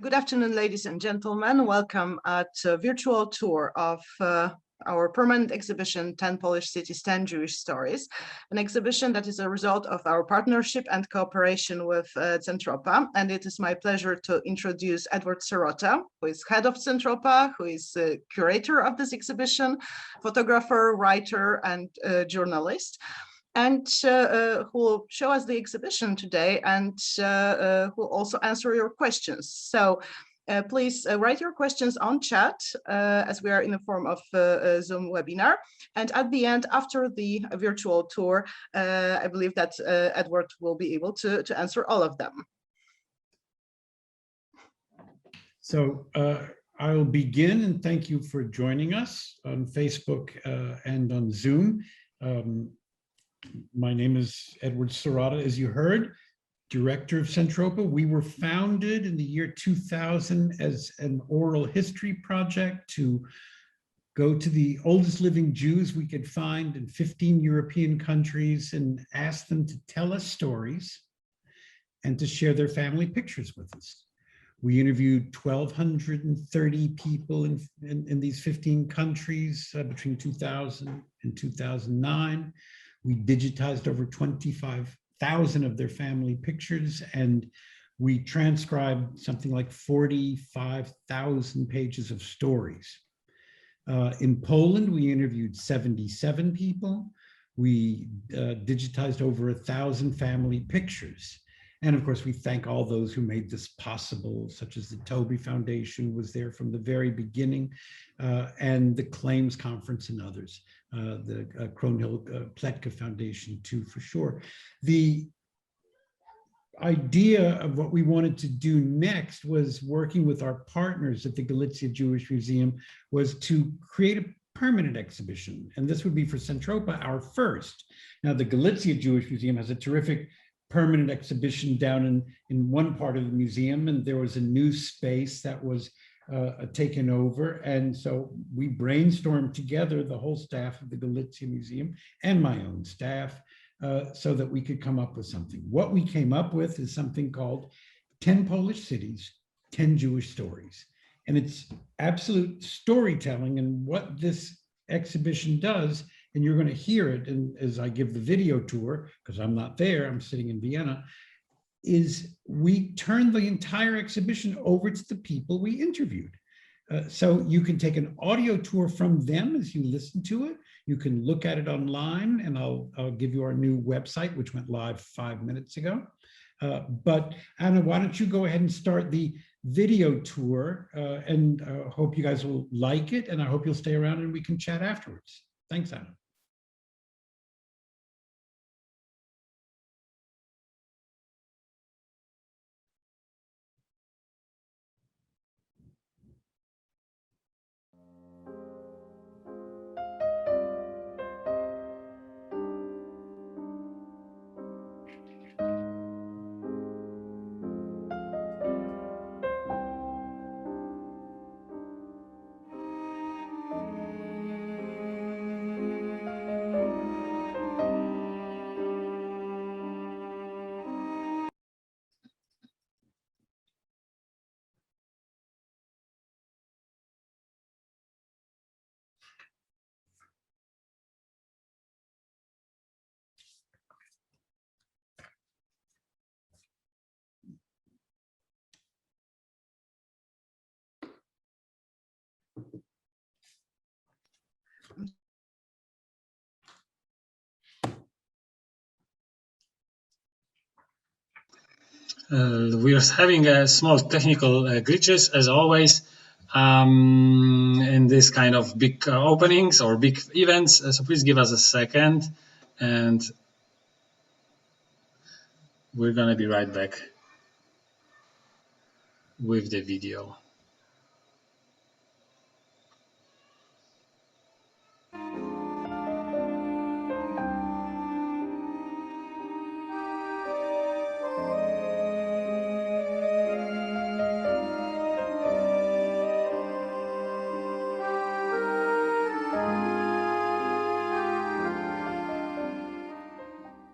Good afternoon, ladies and gentlemen. Welcome at a virtual tour of our permanent exhibition, 10 Polish Cities, 10 Jewish Stories, an exhibition that is a result of our partnership and cooperation with Centropa. And it is my pleasure to introduce Edward Serotta, who is head of Centropa, who is the curator of this exhibition, photographer, writer, and journalist, and who will show us the exhibition today and who will also answer your questions. So please write your questions on chat as we are in the form of a Zoom webinar. And at the end, after the virtual tour, I believe that Edward will be able to answer all of them. So I'll begin, and thank you for joining us on Facebook and on Zoom. My name is Edward Serotta, as you heard, director of Centropa. We were founded in the year 2000 as an oral history project to go to the oldest living Jews we could find in 15 European countries and ask them to tell us stories and to share their family pictures with us. We interviewed 1,230 people in these 15 countries between 2000 and 2009. We digitized over 25,000 of their family pictures, and we transcribed something like 45,000 pages of stories. In Poland, we interviewed 77 people. We digitized over 1,000 family pictures. And of course, we thank all those who made this possible, such as the Taube Foundation was there from the very beginning, and the Claims Conference and others, the Kronhill Pletka Foundation too, for sure. The idea of what we wanted to do next was working with our partners at the Galicia Jewish Museum was to create a permanent exhibition. And this would be for Centropa, our first. Now, the Galicia Jewish Museum has a terrific permanent exhibition down in one part of the museum, and there was a new space that was taken over. And so we brainstormed together, the whole staff of the Galicia Museum and my own staff, so that we could come up with something. What we came up with is something called 10 Polish Cities, 10 Jewish Stories. And it's absolute storytelling. And what this exhibition does, and you're going to hear it as I give the video tour, because I'm not there, I'm sitting in Vienna, is we turn the entire exhibition over to the people we interviewed. So you can take an audio tour from them as you listen to it. You can look at it online, and I'll give you our new website, which went live 5 minutes ago. But Anna, why don't you go ahead and start the video tour, and hope you guys will like it, and I hope you'll stay around and we can chat afterwards. Thanks, Anna. We are having a small technical glitches as always in this kind of big openings or big events. So please give us a second, and we're gonna be right back with the video.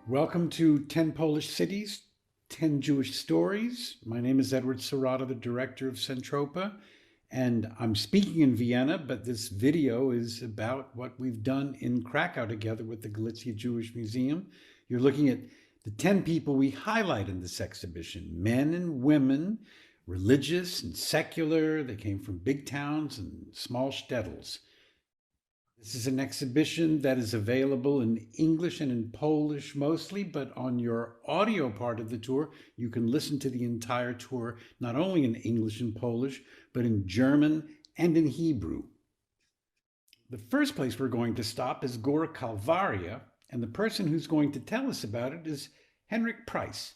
Welcome to 10 Polish Cities, 10 Jewish Stories. My name is Edward Serotta, the director of Centropa, and I'm speaking in Vienna, but this video is about what we've done in Krakow together with the Galicia Jewish Museum. You're looking at the 10 people we highlight in this exhibition, men and women, religious and secular. They came from big towns and small shtetls. This is an exhibition that is available in English and in Polish mostly, but on your audio part of the tour, you can listen to the entire tour, not only in English and Polish, but in German and in Hebrew. The first place we're going to stop is Gora Calvaria, and the person who's going to tell us about it is Henrik Price.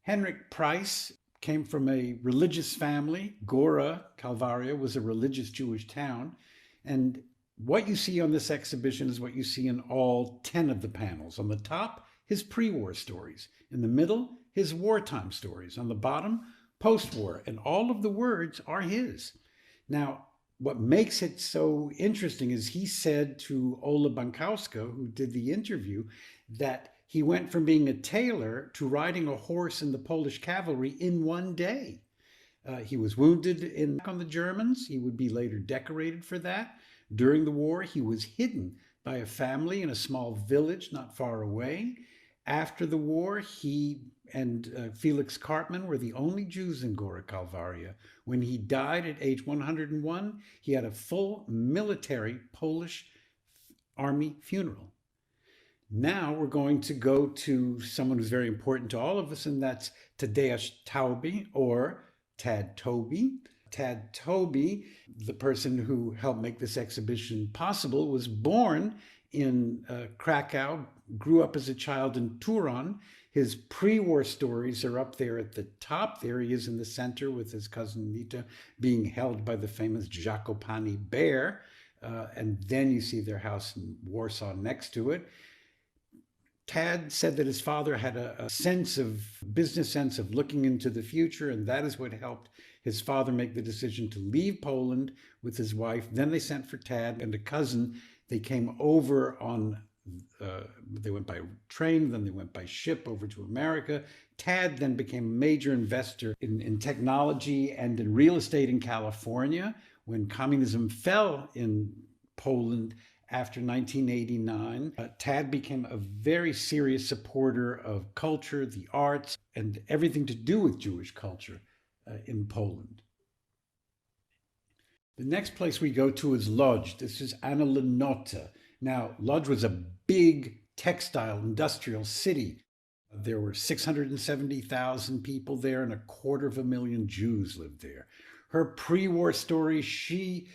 Henrik Price came from a religious family. Gora Calvaria was a religious Jewish town, and what you see on this exhibition is what you see in all 10 of the panels. On the top, his pre-war stories. In the middle, his wartime stories. On the bottom, post-war. And all of the words are his. Now, what makes it so interesting is he said to Ola Bankowska, who did the interview, that he went from being a tailor to riding a horse in the Polish cavalry in one day. He was wounded on the Germans. He would be later decorated for that. During the war, he was hidden by a family in a small village not far away. After the war, he and Felix Karpman were the only Jews in Gora Calvaria. When he died at age 101, he had a full military Polish army funeral. Now we're going to go to someone who's very important to all of us, and that's Tadesh Taube, or Tad Taube. Tad Taube, the person who helped make this exhibition possible, was born in Krakow, grew up as a child in Turon. His pre-war stories are up there at the top. There he is in the center with his cousin Nita being held by the famous Zakopane bear. And then you see their house in Warsaw next to it. Tad said that his father had a business sense of looking into the future, and that is what helped his father make the decision to leave Poland with his wife. Then they sent for Tad and a cousin. They came over they went by train, then they went by ship over to America. Tad then became a major investor in technology and in real estate in California. When communism fell in Poland after 1989, Tad became a very serious supporter of culture, the arts, and everything to do with Jewish culture in Poland. The next place we go to is Lodz. This is Lenota. Now, Lodz was a big textile industrial city. There were 670,000 people there, and 250,000 Jews lived there. Her pre-war story, she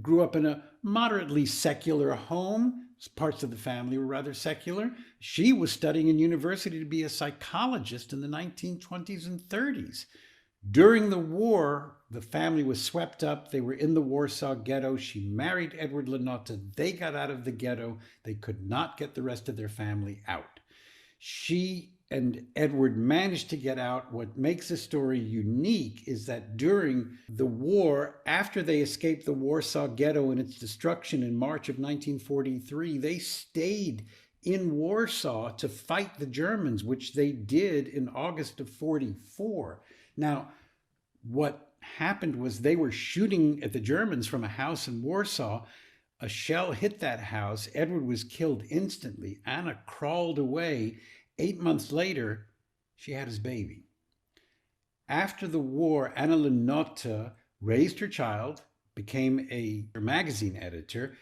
grew up in a moderately secular home. Parts of the family were rather secular. She was studying in university to be a psychologist in the 1920s and 30s. During the war, the family was swept up. They were in the Warsaw Ghetto. She married Edward Lenota. They got out of the ghetto. They could not get the rest of their family out. She and Edward managed to get out. What makes the story unique is that during the war, after they escaped the Warsaw Ghetto and its destruction in March of 1943, they stayed in Warsaw to fight the Germans, which they did in August of 44. Now, what happened was they were shooting at the Germans from a house in Warsaw. A shell hit that house. Edward was killed instantly. Anna crawled away. 8 months later, she had his baby. After the war, Anna Lenota raised her child, became a magazine editor,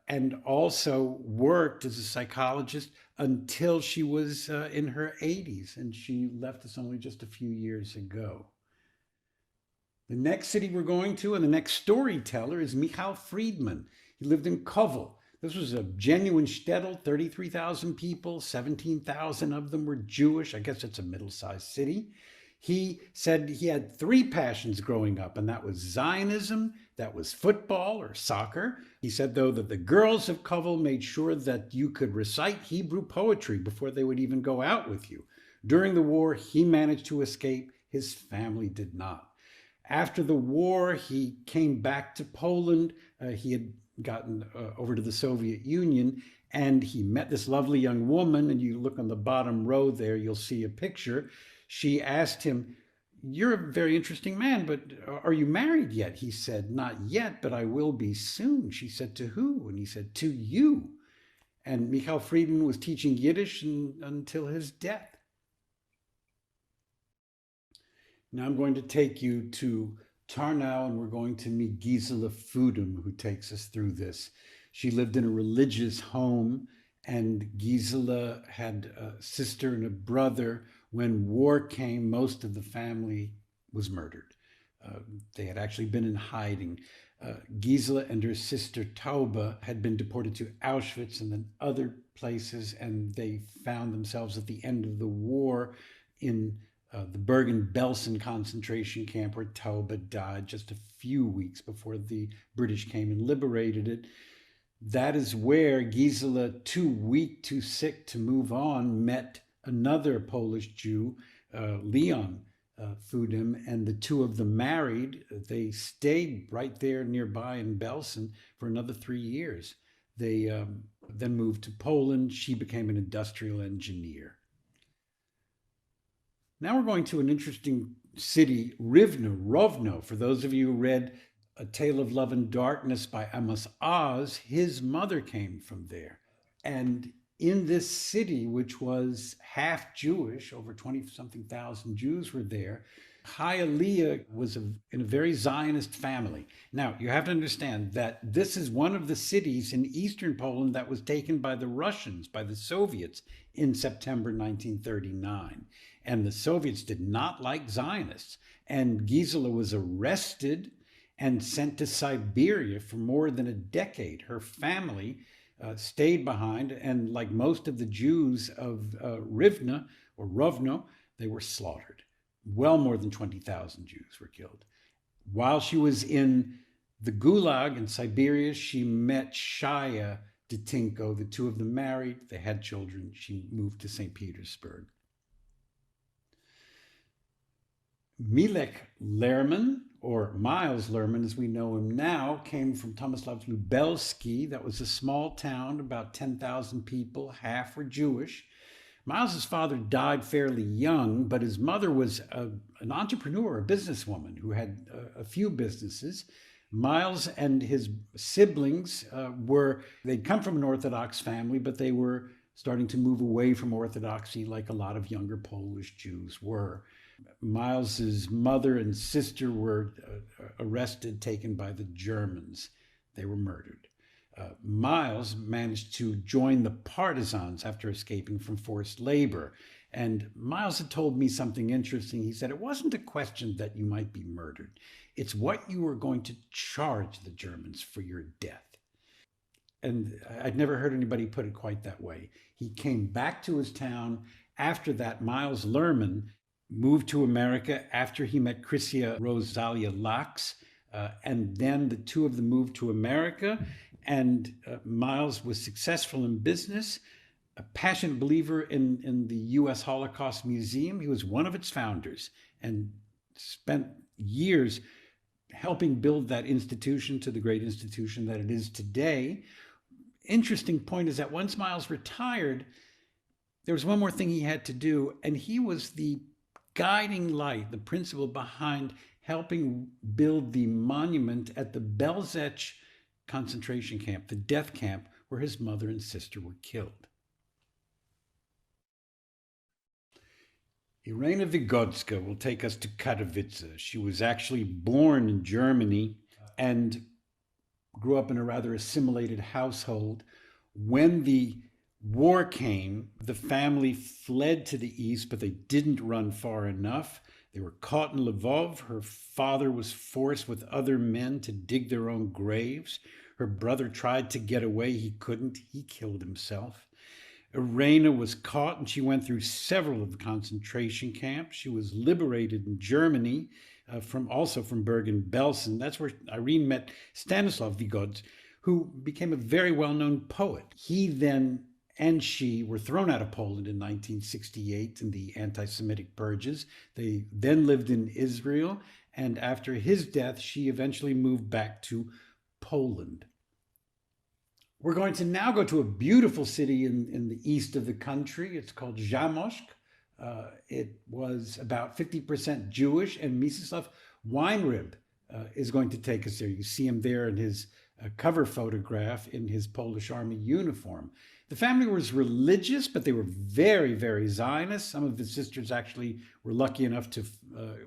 and also worked as a psychologist until she was in her 80s, and she left us only just a few years ago. The next city we're going to, and the next storyteller, is Michal Friedman. He lived in Kovel. This was a genuine shtetl, 33,000 people, 17,000 of them were Jewish. I guess it's a middle-sized city. He said he had 3 passions growing up, and that was Zionism, that was football or soccer. He said, though, that the girls of Kovel made sure that you could recite Hebrew poetry before they would even go out with you. During the war, he managed to escape. His family did not. After the war, he came back to Poland. He had gotten over to the Soviet Union, and he met this lovely young woman, and you look on the bottom row there, you'll see a picture. She asked him, "You're a very interesting man, but are you married yet?" He said, "Not yet, but I will be soon." She said, "To who?" And he said, "To you." And Michal Friedman was teaching Yiddish until his death. Now I'm going to take you to Tarnow, and we're going to meet Gizella Foodom, who takes us through this. She lived in a religious home, and Gizella had a sister and a brother. When war came, most of the family was murdered. They had actually been in hiding. Gizella and her sister Taube had been deported to Auschwitz and then other places, and they found themselves at the end of the war in the Bergen-Belsen concentration camp, where Taube died just a few weeks before the British came and liberated it. That is where Gizella, too weak, too sick to move on, met another Polish Jew, Leon Foodom, and the two of them married. They stayed right there nearby in Belsen for another 3 years. They then moved to Poland. She became an industrial engineer. Now we're going to an interesting city, Rovno. For those of you who read A Tale of Love and Darkness by Amos Oz, his mother came from there. And in this city, which was half Jewish, over 20-something thousand Jews were there, Chai Aliyah was in a very Zionist family. Now, you have to understand that this is one of the cities in eastern Poland that was taken by the Russians, by the Soviets, in September 1939. And the Soviets did not like Zionists. And Gizella was arrested and sent to Siberia for more than a decade. Her family stayed behind, and like most of the Jews of Rivne or Rovno, they were slaughtered. Well more than 20,000 Jews were killed. While she was in the Gulag in Siberia, she met Shaya Detinko. The two of them married. They had children. She moved to St. Petersburg. Milek Lerman, or Miles Lerman as we know him now, came from Tomisław Lubelski. That was a small town, about 10,000 people, half were Jewish. Miles's father died fairly young, but his mother was an entrepreneur, a businesswoman who had a few businesses. Miles and his siblings they'd come from an Orthodox family, but they were starting to move away from Orthodoxy like a lot of younger Polish Jews were. Miles's mother and sister were arrested, taken by the Germans. They were murdered. Miles managed to join the partisans after escaping from forced labor. And Miles had told me something interesting. He said, it wasn't a question that you might be murdered. It's what you were going to charge the Germans for your death. And I'd never heard anybody put it quite that way. He came back to his town. After that, Miles Lerman moved to America after he met Krysia Rosalia Laks. And then the two of them moved to America. And Miles was successful in business, a passionate believer in the U.S. Holocaust Museum. He was one of its founders and spent years helping build that institution to the great institution that it is today. Interesting point is that once Miles retired, there was one more thing he had to do, and he was the guiding light, the principle behind helping build the monument at the Belzec concentration camp, the death camp where his mother and sister were killed. Irena Vygotsky will take us to Katowice. She was actually born in Germany and grew up in a rather assimilated household. When the war came, the family fled to the east, but they didn't run far enough. They were caught in Lvov. Her father was forced with other men to dig their own graves. Her brother tried to get away. He couldn't. He killed himself. Irena was caught, and she went through several of the concentration camps. She was liberated in Germany, also from Bergen-Belsen. That's where Irene met Stanislaw Vygotsky, who became a very well-known poet. He then and she were thrown out of Poland in 1968 in the anti-Semitic purges. They then lived in Israel, and after his death, she eventually moved back to Poland. We're going to now go to a beautiful city in the east of the country. It's called Zamość. It was about 50% Jewish, and Mieczysław Weinrib is going to take us there. You see him there in his cover photograph in his Polish army uniform. The family was religious, but they were very, very Zionist. Some of his sisters actually were lucky enough to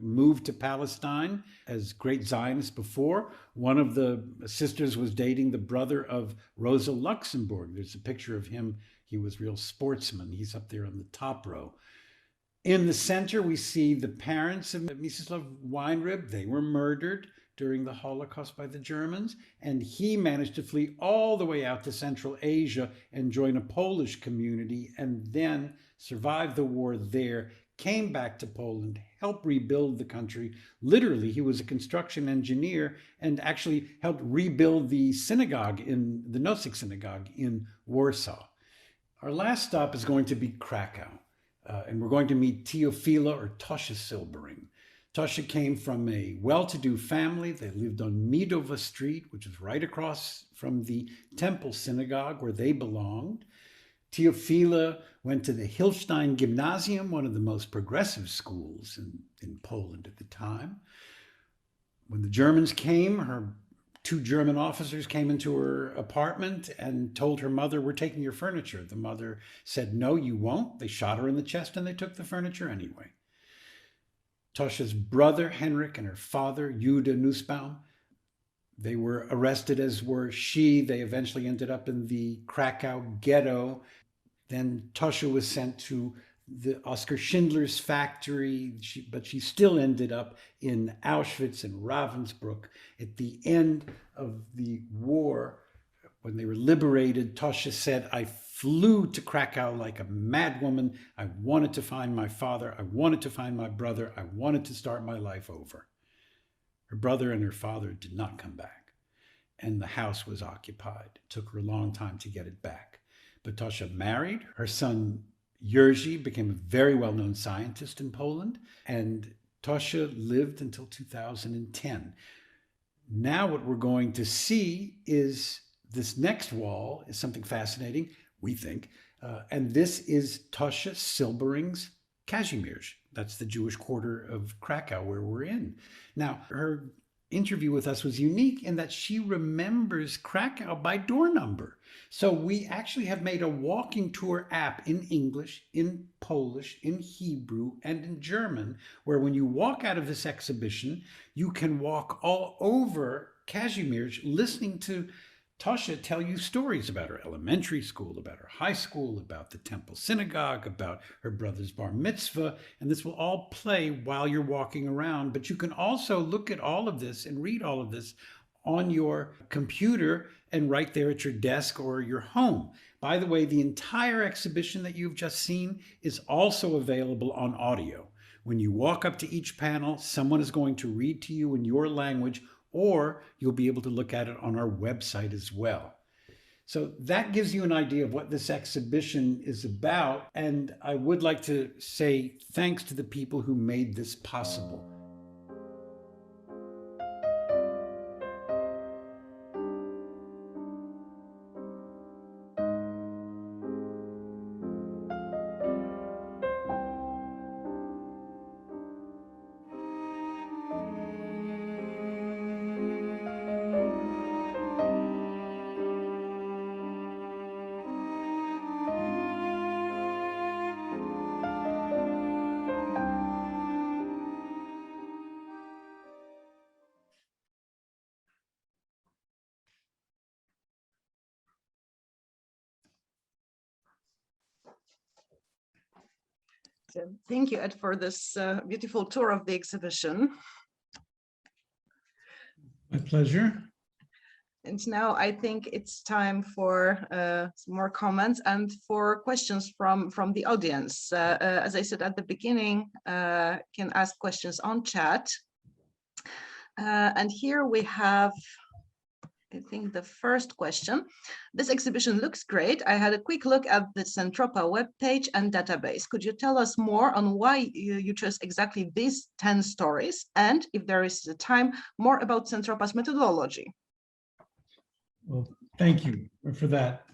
move to Palestine as great Zionists before. One of the sisters was dating the brother of Rosa Luxemburg. There's a picture of him. He was a real sportsman. He's up there on the top row. In the center, we see the parents of Mieczysław Weinrib. They were murdered during the Holocaust by the Germans, and he managed to flee all the way out to Central Asia and join a Polish community, and then survived the war there, came back to Poland, helped rebuild the country. Literally, he was a construction engineer and actually helped rebuild the synagogue, in the Nosyk synagogue in Warsaw. Our last stop is going to be Krakow, and we're going to meet Teofila, or Tosia Silbering. Tosia came from a well-to-do family. They lived on Midova Street, which is right across from the Temple Synagogue where they belonged. Teofila went to the Hilstein Gymnasium, one of the most progressive schools in Poland at the time. When the Germans came, her 2 German officers came into her apartment and told her mother, "We're taking your furniture." The mother said, "No, you won't." They shot her in the chest and they took the furniture anyway. Tosia's brother, Henrik, and her father, Jude Nussbaum, they were arrested, as were she. They eventually ended up in the Krakow ghetto. Then Tosia was sent to the Oskar Schindler's factory, but she still ended up in Auschwitz and Ravensbrück. At the end of the war, when they were liberated, Tosia said, "I flew to Krakow like a madwoman. I wanted to find my father. I wanted to find my brother. I wanted to start my life over." Her brother and her father did not come back, and the house was occupied. It took her a long time to get it back. But Tosia married. Her son, Jerzy, became a very well-known scientist in Poland, and Tosia lived until 2010. Now what we're going to see is this next wall is something fascinating, we think, and this is Tosia Silbering's Kazimierz. That's the Jewish quarter of Krakow where we're in. Now, her interview with us was unique in that she remembers Krakow by door number. So we actually have made a walking tour app in English, in Polish, in Hebrew, and in German, where when you walk out of this exhibition, you can walk all over Kazimierz listening to Tosia tell you stories about her elementary school, about her high school, about the Temple Synagogue, about her brother's bar mitzvah, and this will all play while you're walking around. But you can also look at all of this and read all of this on your computer and right there at your desk or your home. By the way, the entire exhibition that you've just seen is also available on audio. When you walk up to each panel, someone is going to read to you in your language, or you'll be able to look at it on our website as well. So that gives you an idea of what this exhibition is about. And I would like to say thanks to the people who made this possible. So thank you, Ed, for this beautiful tour of the exhibition. My pleasure. And now I think it's time for some more comments and for questions from the audience. As I said at the beginning, can ask questions on chat. And here we have, I think, the first question. This exhibition looks great. I had a quick look at the Centropa webpage and database. Could you tell us more on why you chose exactly these 10 stories? And if there is a time, more about Centropa's methodology? Well, thank you for that.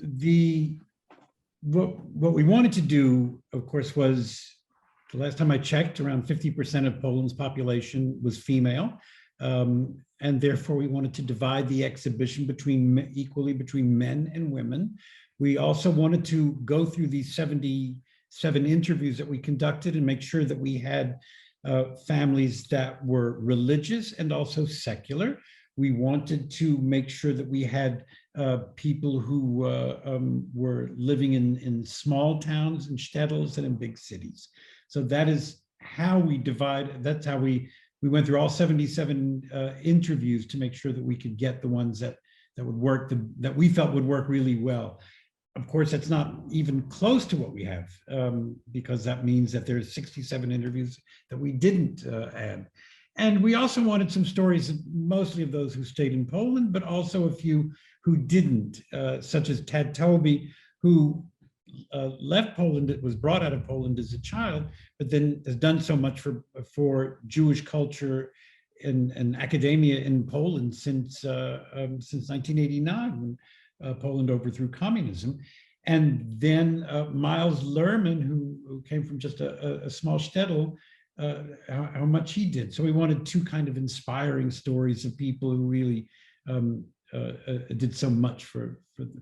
What we wanted to do, of course, was the last time I checked, around 50% of Poland's population was female. And therefore we wanted to divide the exhibition equally between men and women. We also wanted to go through these 77 interviews that we conducted and make sure that we had families that were religious and also secular. We wanted to make sure that we had people who were living in small towns and shtetls and in big cities. So that is how we divide. That's how we went through all 77 interviews to make sure that we could get the ones that would work, that we felt would work really well. Of course, that's not even close to what we have, because that means that there's 67 interviews that we didn't add. And we also wanted some stories, mostly of those who stayed in Poland, but also a few who didn't, such as Tadesh Taube, who left Poland, was brought out of Poland as a child, but then has done so much for Jewish culture and academia in Poland since 1989, when Poland overthrew communism. And then Miles Lerman, who came from just a small shtetl, how much he did. So we wanted two kind of inspiring stories of people who really did so much for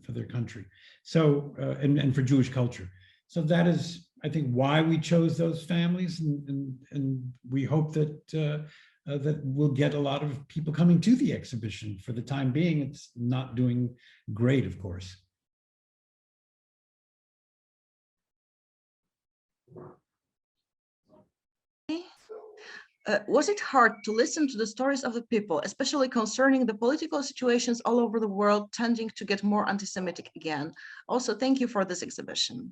their country. So, and for Jewish culture. So that is, I think, why we chose those families, and we hope that that we'll get a lot of people coming to the exhibition. For the time being, it's not doing great, of course. Was it hard to listen to the stories of the people, especially concerning the political situations all over the world, tending to get more anti-Semitic again? Also, thank you for this exhibition.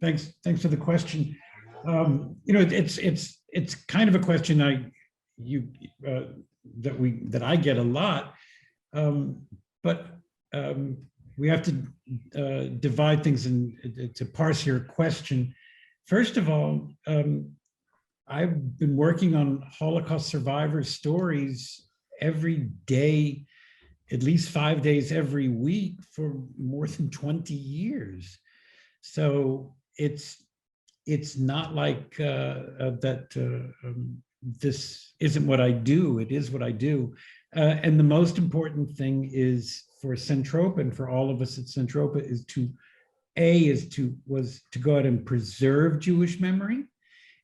Thanks for the question. You know, it's kind of a question that I get a lot, but we have to divide things to parse your question. First of all, I've been working on Holocaust survivor stories every day, at least 5 days every week for more than 20 years. So it's not like this isn't what I do. It is what I do. And the most important thing is for Centropa and for all of us at Centropa is to go out and preserve Jewish memory,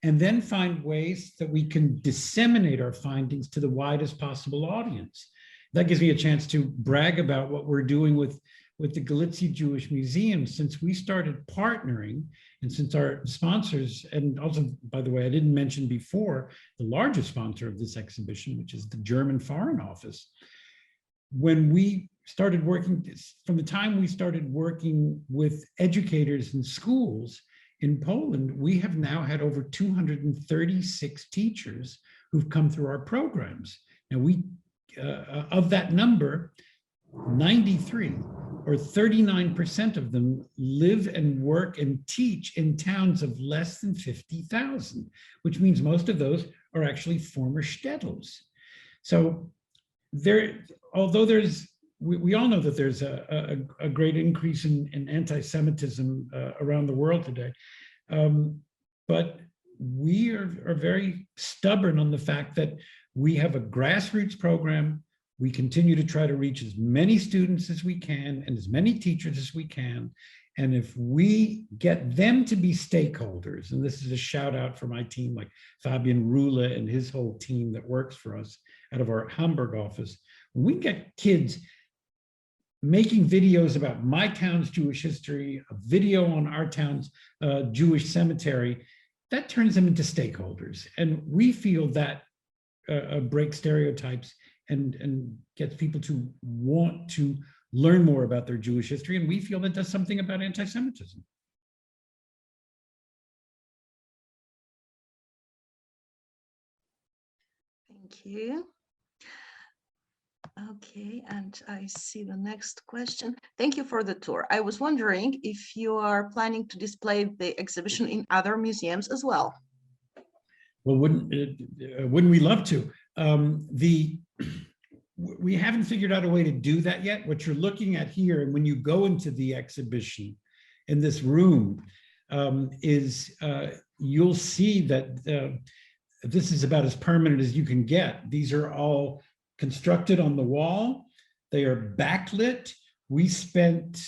and then find ways that we can disseminate our findings to the widest possible audience. That gives me a chance to brag about what we're doing with the Galicia Jewish Museum since we started partnering, and since our sponsors, and also, by the way, I didn't mention before, the largest sponsor of this exhibition, which is the German Foreign Office. When we started working, from the time we started working with educators in schools in Poland, we have now had over 236 teachers who've come through our programs. Now of that number, 93 or 39% of them live and work and teach in towns of less than 50,000, which means most of those are actually former shtetls. So although we all know that there's a great increase in anti-Semitism around the world today, but we are very stubborn on the fact that we have a grassroots program. We continue to try to reach as many students as we can and as many teachers as we can. And if we get them to be stakeholders, and this is a shout out for my team, like Fabian Rula and his whole team that works for us out of our Hamburg office, when we get kids making videos about my town's Jewish history, a video on our town's Jewish cemetery, that turns them into stakeholders. And we feel that breaks stereotypes and gets people to want to learn more about their Jewish history. And we feel that does something about anti-Semitism. Thank you. Okay, and I see the next question. Thank you for the tour. I was wondering if you are planning to display the exhibition in other museums as well. Well, wouldn't we love to? We haven't figured out a way to do that yet. What you're looking at here, and when you go into the exhibition in this room, you'll see that this is about as permanent as you can get. These are all constructed on the wall. They are backlit. We spent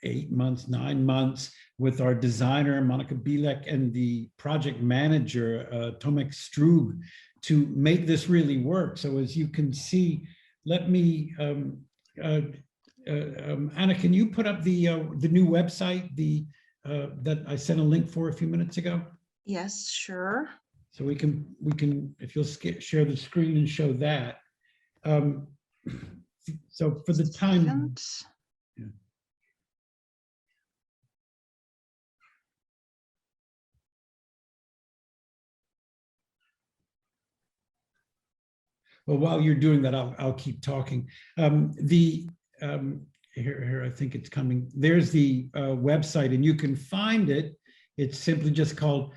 8 months, 9 months with our designer, Monica Bielek, and the project manager, Tomek Strug, to make this really work. So as you can see, let me, Anna, can you put up the new website, that I sent a link for a few minutes ago? Yes, sure. So we can, if you'll share the screen and show that. So for the time. Yeah. Well, while you're doing that, I'll keep talking. Here, I think it's coming. There's the website, and you can find it. It's simply just called,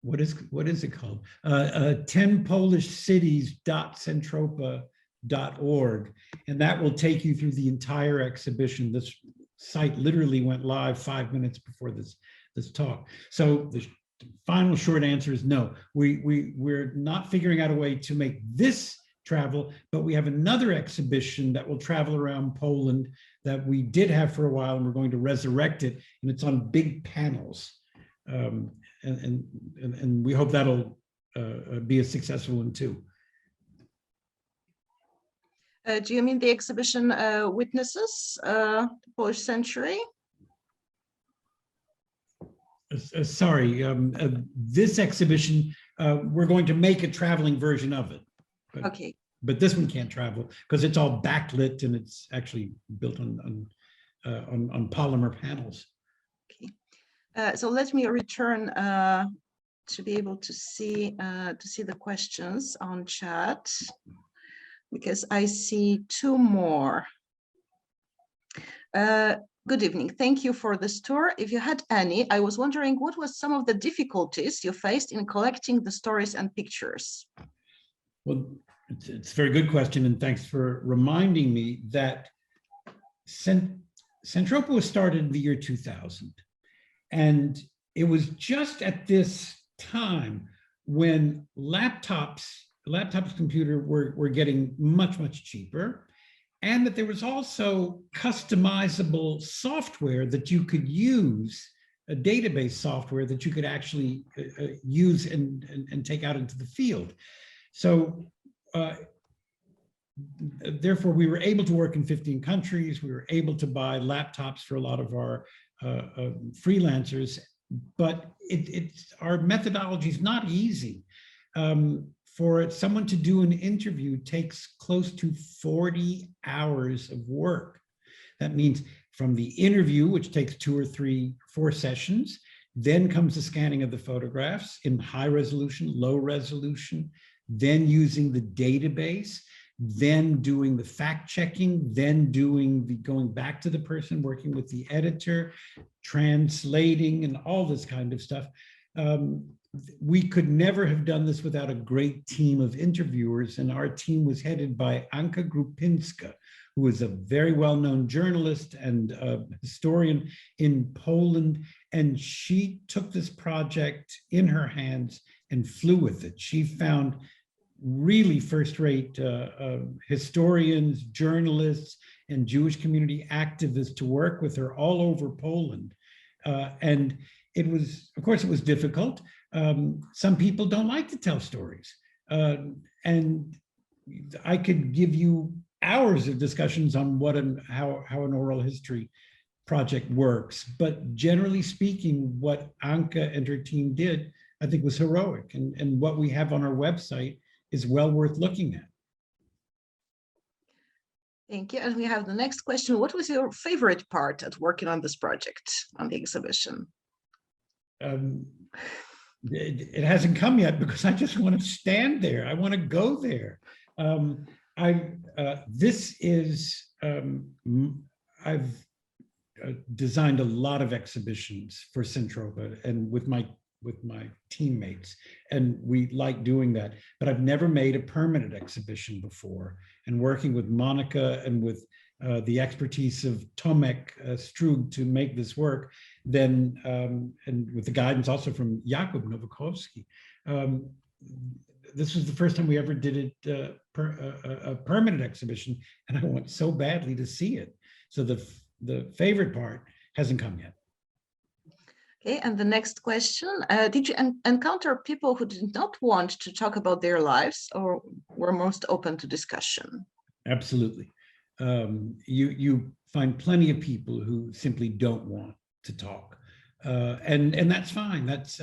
what is it called? 10polishcities.centropa.org, and that will take you through the entire exhibition. This site literally went live 5 minutes before this talk. So the final short answer is no. We're not figuring out a way to make this travel, but we have another exhibition that will travel around Poland that we did have for a while, and we're going to resurrect it, and it's on big panels. And we hope that'll be a successful one too. Do you mean the exhibition Witnesses, the Polish Century? Sorry, this exhibition, we're going to make a traveling version of it. But, okay. But this one can't travel because it's all backlit and it's actually built on polymer panels. Okay. So let me return to be able to see the questions on chat, because I see two more. Good evening. Thank you for this tour. If you had any, I was wondering what was some of the difficulties you faced in collecting the stories and pictures? Well, it's a very good question, and thanks for reminding me that Centropa was started in the year 2000, and it was just at this time when laptops, computers were getting much cheaper, and that there was also customizable software that you could use, a database software that you could actually use and take out into the field. So therefore, we were able to work in 15 countries. We were able to buy laptops for a lot of our freelancers, but our methodology is not easy. For someone to do an interview takes close to 40 hours of work. That means from the interview, which takes 2 or 3 or 4 sessions, then comes the scanning of the photographs in high resolution, low resolution, then using the database, then doing the fact checking, then doing the going back to the person, working with the editor, translating, and all this kind of stuff. We could never have done this without a great team of interviewers, and our team was headed by Anka Grupinska, who is a very well-known journalist and historian in Poland, and she took this project in her hands and flew with it. She found really first-rate historians, journalists, and Jewish community activists to work with her all over Poland. And it was, of course, it was difficult. Some people don't like to tell stories. And I could give you hours of discussions on what and how an oral history project works. But generally speaking, what Anka and her team did, I think, was heroic. And what we have on our website is well worth looking at. Thank you. And we have the next question. What was your favorite part at working on this project, on the exhibition? It hasn't come yet because I just want to stand there. I want to go there. I've designed a lot of exhibitions for Centropa and with my teammates, and we like doing that, but I've never made a permanent exhibition before. And working with Monica and with the expertise of Tomek Strug to make this work, then, and with the guidance also from Jakub Nowakovsky, this was the first time we ever did it, a permanent exhibition, and I want so badly to see it. So the favorite part hasn't come yet. Okay, and the next question, did you encounter people who did not want to talk about their lives or were most open to discussion? Absolutely. You find plenty of people who simply don't want to talk. And that's fine. That's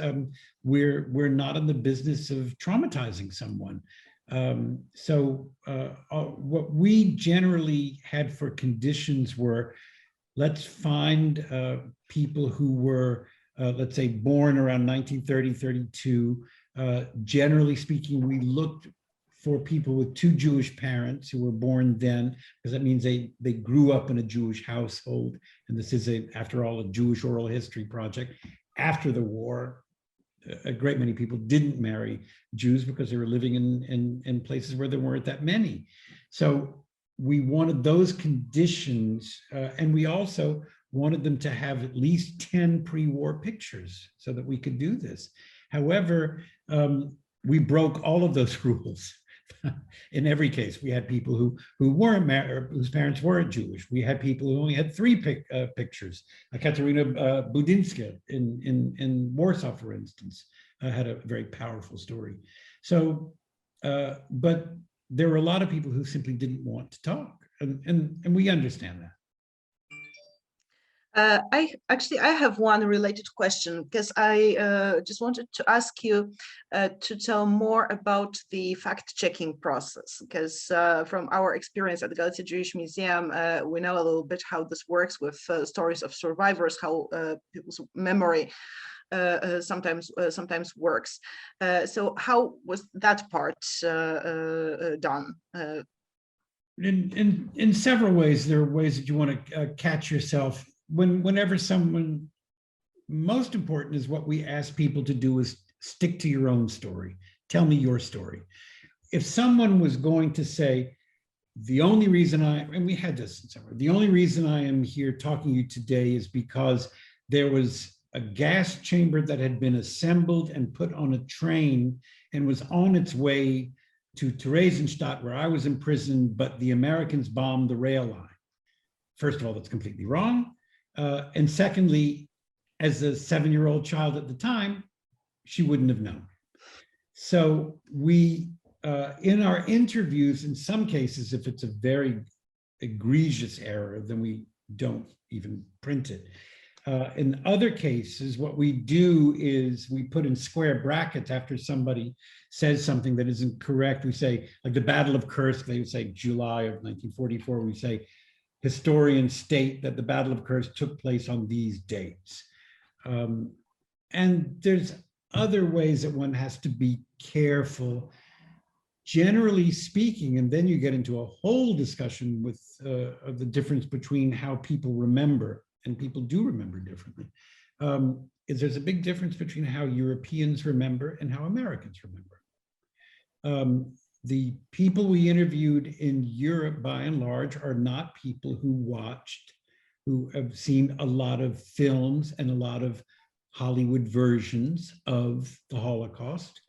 we're not in the business of traumatizing someone. So what we generally had for conditions were, let's find people who were, let's say, born around 1930, 32. Generally speaking, we looked for people with two Jewish parents who were born then, because that means they grew up in a Jewish household. And this is, after all, a Jewish oral history project. After the war, a great many people didn't marry Jews because they were living in places where there weren't that many. So we wanted those conditions, and we also wanted them to have at least 10 pre-war pictures so that we could do this. However, we broke all of those rules. In every case, we had people who weren't married, whose parents weren't Jewish. We had people who only had three pictures. Katerina Budinska in Warsaw, for instance, had a very powerful story. So, but there were a lot of people who simply didn't want to talk, and we understand that. I have one related question, because I just wanted to ask you to tell more about the fact-checking process, because from our experience at the Galicia Jewish Museum, we know a little bit how this works with stories of survivors, how people's memory sometimes works. So how was that part done? In several ways. There are ways that you want to catch yourself. Whenever someone, most important is what we ask people to do is stick to your own story. Tell me your story. If someone was going to say, the only reason and we had this in somewhere, the only reason I am here talking to you today is because there was a gas chamber that had been assembled and put on a train and was on its way to Theresienstadt, where I was imprisoned, but the Americans bombed the rail line. First of all, that's completely wrong. And secondly, as a 7-year-old child at the time, she wouldn't have known. So we, in our interviews, in some cases, if it's a very egregious error, then we don't even print it. In other cases, what we do is we put in square brackets after somebody says something that isn't correct. We say, like the Battle of Kursk, they would say July of 1944, we say, historians state that the Battle of Kursk took place on these dates. And there's other ways that one has to be careful. Generally speaking, and then you get into a whole discussion with of the difference between how people remember, and people do remember differently, is there's a big difference between how Europeans remember and how Americans remember. The people we interviewed in Europe, by and large, are not people who have seen a lot of films and a lot of Hollywood versions of the Holocaust.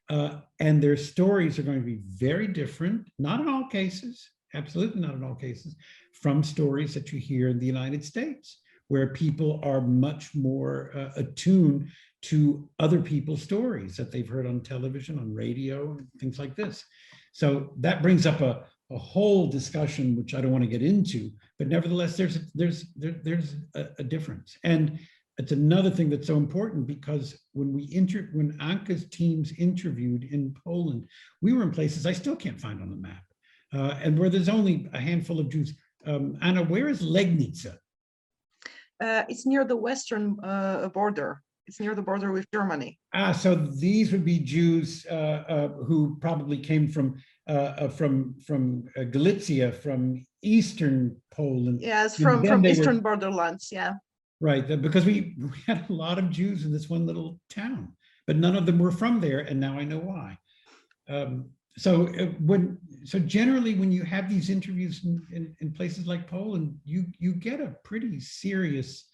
And their stories are going to be very different, not in all cases, absolutely not in all cases, from stories that you hear in the United States, where people are much more attuned to other people's stories that they've heard on television, on radio, and things like this. So that brings up a whole discussion, which I don't want to get into, but nevertheless, there's a difference. And it's another thing that's so important, because when Anka's teams interviewed in Poland, we were in places I still can't find on the map, and where there's only a handful of Jews. Anna, where is Legnica? It's near the western border. It's near the border with Germany. So these would be Jews who probably came from Galicia, from eastern Poland. Yes, from eastern borderlands. Yeah. Right, because we had a lot of Jews in this one little town, but none of them were from there, and now I know why. So so generally, when you have these interviews in places like Poland, you get a pretty serious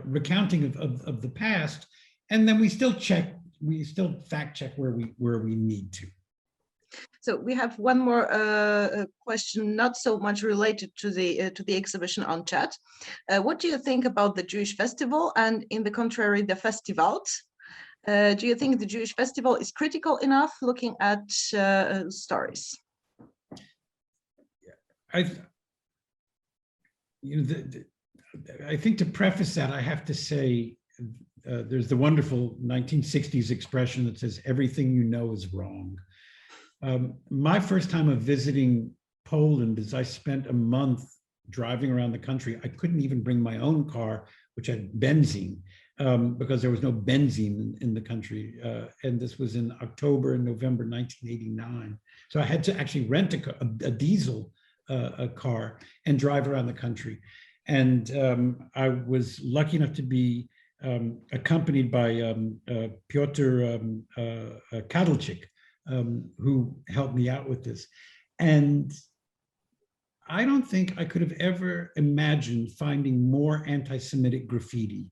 recounting of the past, and then we still fact check where we need to. So we have one more question, not so much related to the exhibition on chat. What do you think about the Jewish festival, and in the contrary, the festivals? Do you think the Jewish festival is critical enough looking at stories? I think to preface that, I have to say there's the wonderful 1960s expression that says, everything you know is wrong. My first time of visiting Poland is I spent a month driving around the country. I couldn't even bring my own car, which had benzene, because there was no benzene in the country. And this was in October and November 1989. So I had to actually rent a diesel car and drive around the country. And I was lucky enough to be accompanied by Piotr Kadlczyk, who helped me out with this. And I don't think I could have ever imagined finding more anti-Semitic graffiti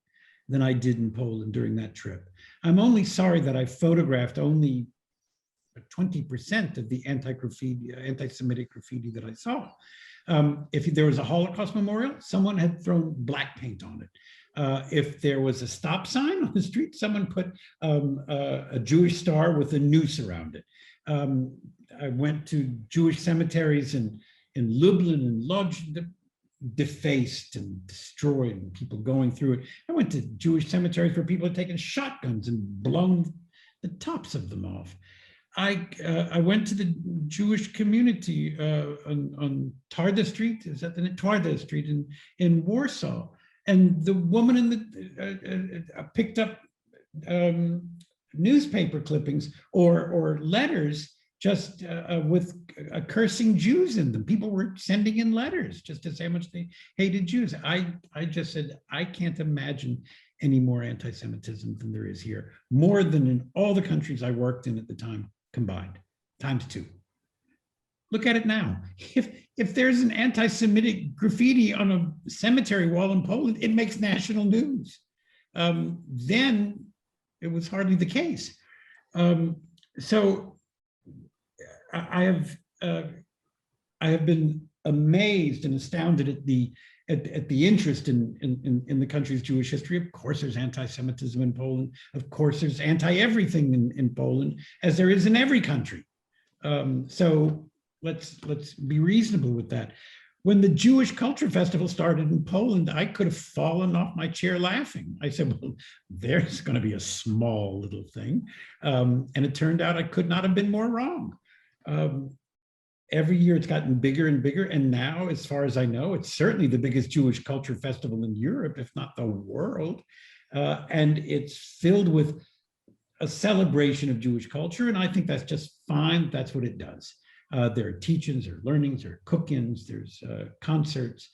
than I did in Poland during that trip. I'm only sorry that I photographed only 20% of the anti-Semitic graffiti that I saw. If there was a Holocaust memorial, someone had thrown black paint on it. If there was a stop sign on the street, someone put a Jewish star with a noose around it. I went to Jewish cemeteries in Lublin and Lodz, defaced and destroyed, and people going through it. I went to Jewish cemeteries where people had taken shotguns and blown the tops of them off. I went to the Jewish community on Tarda Street, is that the name? Tarda Street in Warsaw. And the woman in the picked up newspaper clippings or letters just with cursing Jews in them. People were sending in letters just to say how much they hated Jews. I just said, I can't imagine any more anti-Semitism than there is here, more than in all the countries I worked in at the time combined, ×2. Look at it now. If there's an anti-Semitic graffiti on a cemetery wall in Poland, it makes national news. Then it was hardly the case. So I have been amazed and astounded at the interest in the country's Jewish history. Of course, there's anti-Semitism in Poland. Of course, there's anti-everything in Poland, as there is in every country. So let's be reasonable with that. When the Jewish Culture Festival started in Poland, I could have fallen off my chair laughing. I said, well, there's going to be a small little thing. And it turned out I could not have been more wrong. Every year it's gotten bigger and bigger. And now, as far as I know, it's certainly the biggest Jewish culture festival in Europe, if not the world. And it's filled with a celebration of Jewish culture. And I think that's just fine. That's what it does. There are teach-ins, there are learnings, there are cook-ins, there's concerts,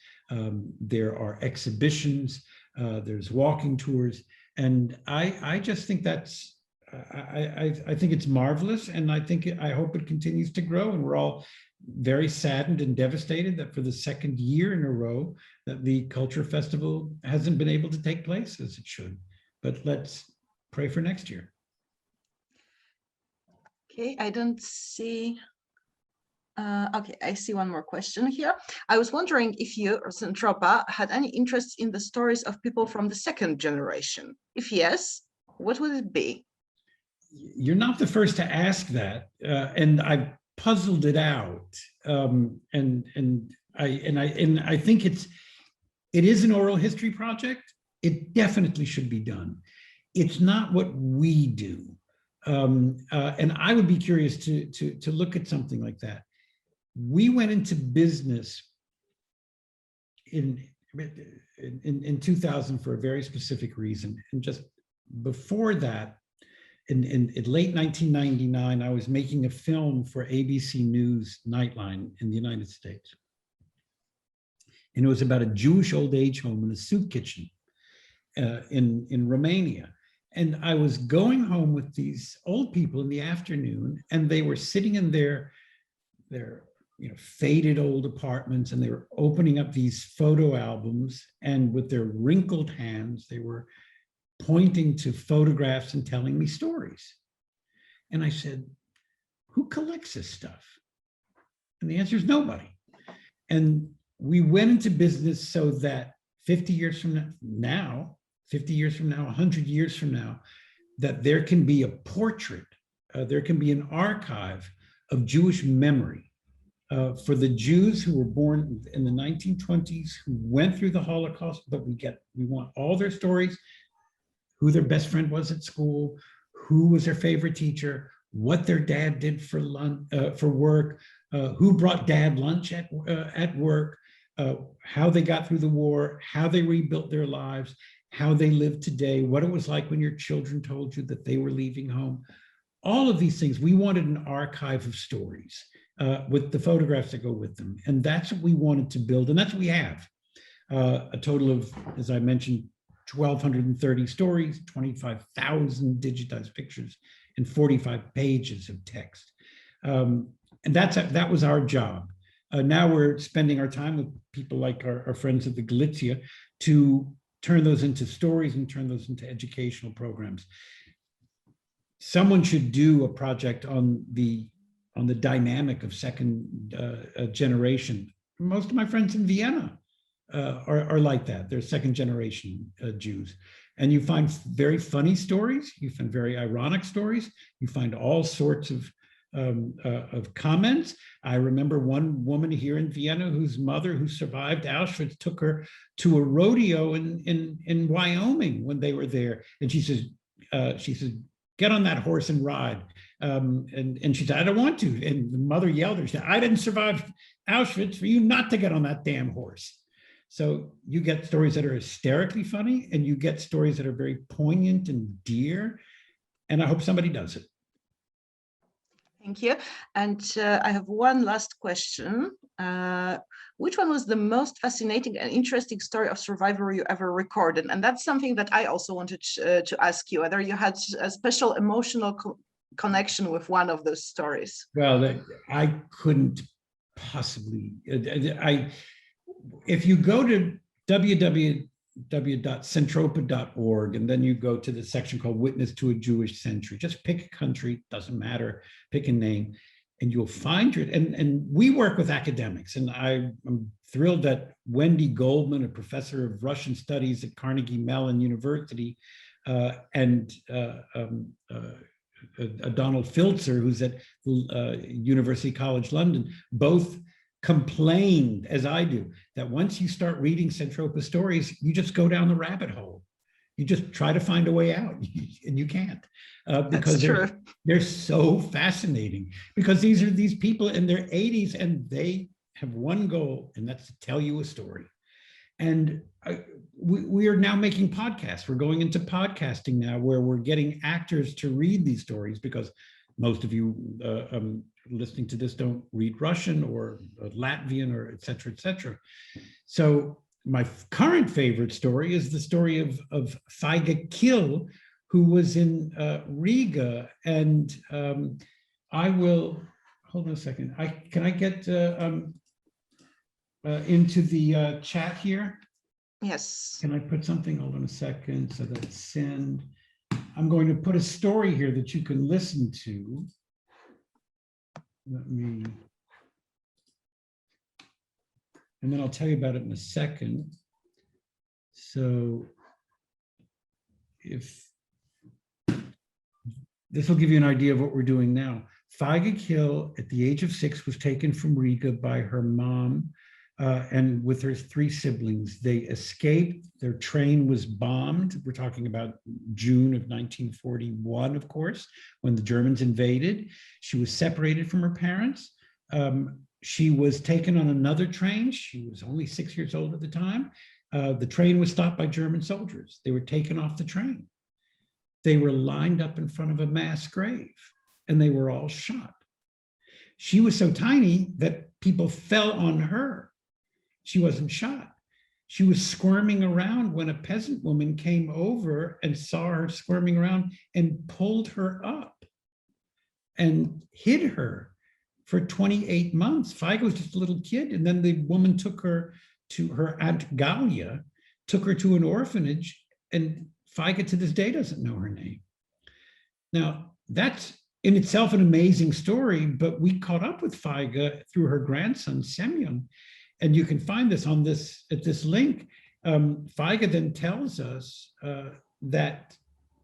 there are exhibitions, there's walking tours. And I just think that's, I think it's marvelous. And I hope it continues to grow. And we're all very saddened and devastated that for the second year in a row that the Culture Festival hasn't been able to take place as it should. But let's pray for next year. Okay, I don't see. Okay, I see one more question here. I was wondering if you or Centropa had any interest in the stories of people from the second generation. If yes, what would it be? You're not the first to ask that, and I've puzzled it out. And I think it is an oral history project. It definitely should be done. It's not what we do, and I would be curious to look at something like that. We went into business in 2000 for a very specific reason. And just before that, in late 1999, I was making a film for ABC News Nightline in the United States. And it was about a Jewish old age home and a soup kitchen in Romania. And I was going home with these old people in the afternoon, and they were sitting in their faded old apartments, and they were opening up these photo albums, and with their wrinkled hands, they were pointing to photographs and telling me stories. And I said, who collects this stuff? And the answer is nobody. And we went into business so that 50 years from now, 100 years from now, that there can be a portrait, there can be an archive of Jewish memory for the Jews who were born in the 1920s, who went through the Holocaust, but we want all their stories, who their best friend was at school, who was their favorite teacher, what their dad did for work, who brought dad lunch at work, how they got through the war, how they rebuilt their lives, how they live today, what it was like when your children told you that they were leaving home. All of these things, we wanted an archive of stories with the photographs that go with them. And that's what we wanted to build, and that's what we have. A total of, as I mentioned, 1,230 stories, 25,000 digitized pictures, and 45 pages of text. And that was our job. Now we're spending our time with people like our friends at the Galicia to turn those into stories and turn those into educational programs. Someone should do a project on the dynamic of second generation. Most of my friends in Vienna are like that. They're second generation Jews. And you find very funny stories, you find very ironic stories, you find all sorts of comments. I remember one woman here in Vienna whose mother, who survived Auschwitz, took her to a rodeo in Wyoming when they were there. And she says, get on that horse and ride. And she said, I don't want to. And the mother yelled at her, she said, I didn't survive Auschwitz for you not to get on that damn horse. So you get stories that are hysterically funny, and you get stories that are very poignant and dear. And I hope somebody does it. Thank you. And I have one last question. Which one was the most fascinating and interesting story of survivor you ever recorded? And that's something that I also wanted to ask you, whether you had a special emotional connection with one of those stories. Well, I couldn't possibly. If you go to www.centropa.org, and then you go to the section called Witness to a Jewish Century, just pick a country, doesn't matter, pick a name, and you'll find it. And we work with academics, and I'm thrilled that Wendy Goldman, a professor of Russian studies at Carnegie Mellon University, and Donald Filzer, who's at University College London, both complained, as I do, that once you start reading Centropa stories, you just go down the rabbit hole. You just try to find a way out, and you can't, because they're so fascinating. Because these are these people in their 80s, and they have one goal, and that's to tell you a story. And we are now making podcasts. We're going into podcasting now, where we're getting actors to read these stories, because most of you listening to this don't read Russian or Latvian or et cetera, et cetera. So my current favorite story is the story of Factchecking, who was in Riga. And I will, hold on a second. Can I get into the chat here? Yes. Can I put something, hold on a second, so that send. I'm going to put a story here that you can listen to. Let me, and then I'll tell you about it in a second. So if this will give you an idea of what we're doing now. Factchecking, at the age of 6, was taken from Riga by her mom and with her 3 siblings. They escaped. Their train was bombed. We're talking about June of 1941, of course, when the Germans invaded. She was separated from her parents. She was taken on another train. She was only 6 years old at the time. The train was stopped by German soldiers. They were taken off the train. They were lined up in front of a mass grave, and they were all shot. She was so tiny that people fell on her. She wasn't shot. she was squirming around when a peasant woman came over and saw her squirming around and pulled her up and hid her for 28 months. Feige was just a little kid. And then the woman took her to her Aunt Galia, took her to an orphanage, and Feige to this day doesn't know her name. Now, that's in itself an amazing story, but we caught up with Feige through her grandson, Semyon, and you can find this on this at this link. Feige then tells us that,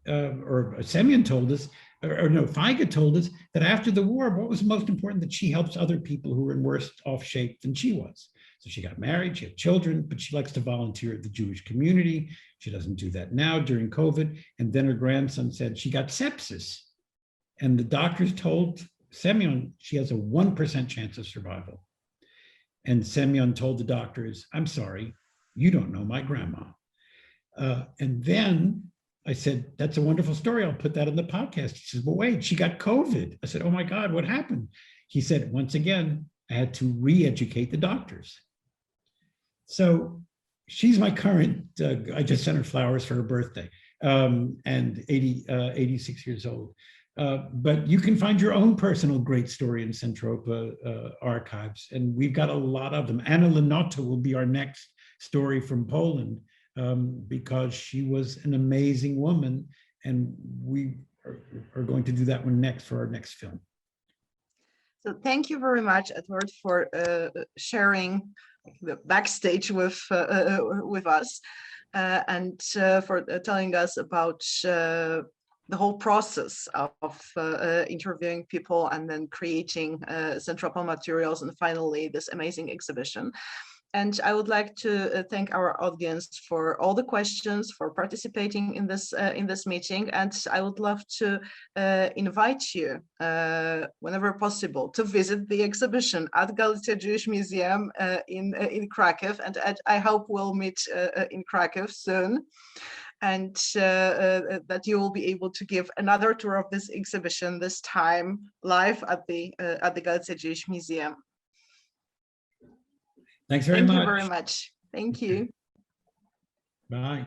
or Semyon told us, or no, Feige told us that after the war, what was most important, that she helps other people who were in worse off shape than she was. So she got married, she had children, but she likes to volunteer at the Jewish community. She doesn't do that now during COVID. And then her grandson said she got sepsis. And the doctors told Semyon she has a 1% chance of survival. And Semyon told the doctors, I'm sorry, you don't know my grandma. And then I said, that's a wonderful story. I'll put that in the podcast. He says, well, wait, she got COVID. I said, oh my God, what happened? He said, once again, I had to re-educate the doctors. So she's my current, I just sent her flowers for her birthday, and 86 years old. But you can find your own personal great story in Centropa archives, and we've got a lot of them. Anna Lenota will be our next story from Poland, because she was an amazing woman, and we are going to do that one next for our next film. So thank you very much, Edward, for sharing the backstage with us, and for telling us about the whole process of interviewing people and then creating Centropa materials, and finally this amazing exhibition. And I would like to thank our audience for all the questions, for participating in this meeting. And I would love to invite you, whenever possible, to visit the exhibition at Galicia Jewish Museum in Krakow. And I hope we'll meet in Krakow soon, and that you will be able to give another tour of this exhibition, this time live at the Galicia Jewish Museum. Thanks very much. Thank you very much. Thank you. Bye.